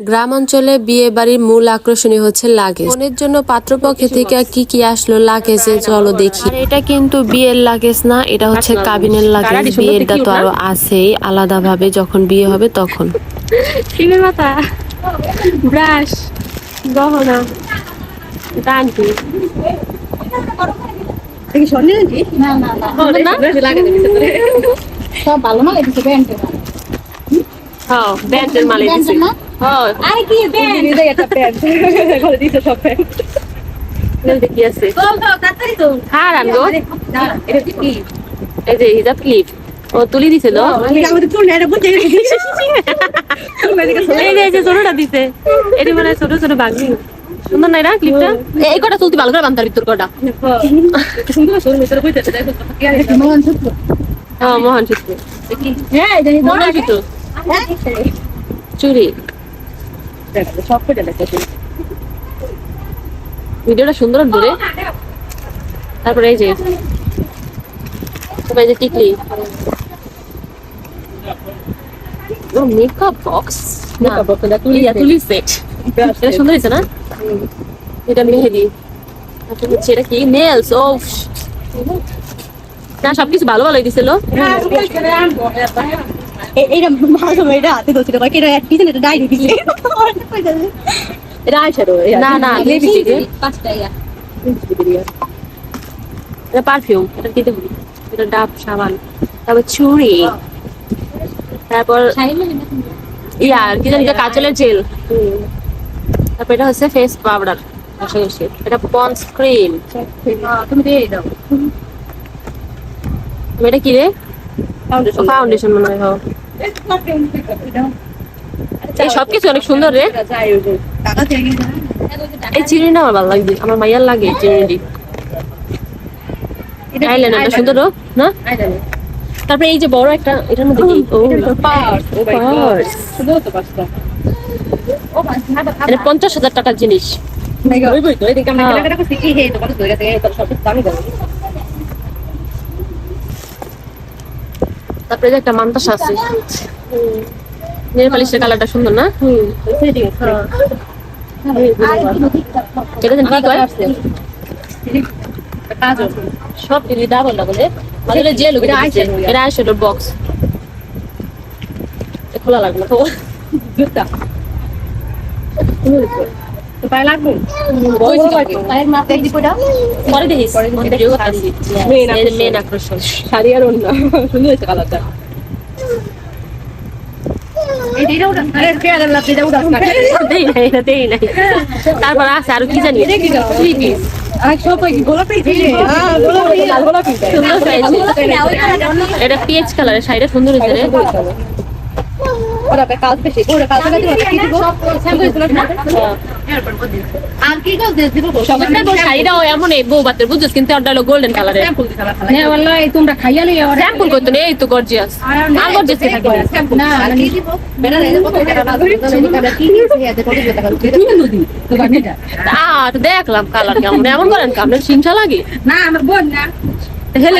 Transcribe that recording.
গ্রামাঞ্চলে বিয়ে বাড়ির মূল আকর্ষণই হচ্ছে লাগেজ। বোনের জন্য পাত্রপক্ষ থেকে কি কি আসলো লাগেজে, চলো দেখি। আর এটা কিন্তু বিয়ের লাগেজ না, এটা হচ্ছে কাবিনের লাগেজ। বিয়েরটা তো আরো আছেই আলাদা ভাবে, যখন বিয়ে হবে তখন। শিবের মাথা, ব্রাশ, গহনা, দানটি। সব ভালো না লাগছে ব্যান্ডের হ্যাঁ, ব্যান্ডের মাল দিছে। হ্যাঁ, আরে কি ব্যান্ড একটা প্যান্ট ঘরে দিছে সব প্যান্ট। কি আছে? হ্যাঁ, রানগো। এটা কি? এই যে হিজাব ক্লিপ। ও তুলি দিছিল। এই যে ছোটটা দিছে। এটি মানে ছোট ছোট বাগনি। সুন্দর নাই না ক্লিপটা? এই কটা চলতি ভালো করে বান্ধার ভিতর কটা। হ্যাঁ, মহান সূত্র। মহান সূত্র। চুরি। ভিডিওটা সুন্দর দূরে। তারপরে এই যে টিকলি, মেকআপ বক্স, তুলি সেট। এটা সুন্দর হয়েছে না? এটা মেহেদি। এটা কি নেলস? ও না, সবকিছু ভালো ভালোই দিছিল। এইটা ভালো মেয়েটা হাতে ধরছিল কয় এটা এক পিছনে এটা ডাইরি দিছে এটা আইশ্যাডো না লিপস্টিক 5 টাকা। এটা পারফিউম, এটা কি দেবো? এটা ডাব সাবান। তারপর চুড়ি, তারপর ইয়ার কি জানি কাজলের জেল। তারপর এটা হচ্ছে ফেস পাউডার, এটা পন্স ক্রিম। তুমি দিয়ে দাও এটা কি রে? ফাউন্ডেশন মনে হয়। এই সবকিছু অনেক সুন্দর রে। এই চিরুনিটা আমার ভালো লাগছে, আমার মাইয়ার লাগে চিরুনি। আইলাইনারটা সুন্দর না? তারপরে এই যে বড় একটা, এটার মধ্যে কি? এটা 50,000 টাকার জিনিস। তারপরে একটা মান্তাসা আছে, নেল পালিশের কালারটা সুন্দর না? এটা কি কয়? সব দিদি ডাবল ডাবল আসলে জেল। এটা আইশ্যাডো বক্স, খোলা লাগবে তো। জুতা তো পায়ে লাগবে। পায়ের মাপে দি পড়া পরে দেখিস, মেন আকর্ষণ শাড়ি আর ওড়না। সুন্দর হয়েছে কালারটা। তারপর আছে আরো কি জানি, এটা পিএইচ কালারের শাড়িটা সুন্দর হয়েছে রে। শাড়িটাও এমন বউ বাতের বুঝছিস, কিন্তু ওটা হলো গোল্ডেন কালারের। তোমরা খাইয়া লিয়ে স্যাম্পল করতো না, এই তো গর্জিয়াস আর গর্জিয়াস থাকে আর দেখলাম কালার কেমন, এমন করেন আপনার হিংসা লাগে না আমার বোন না হেলে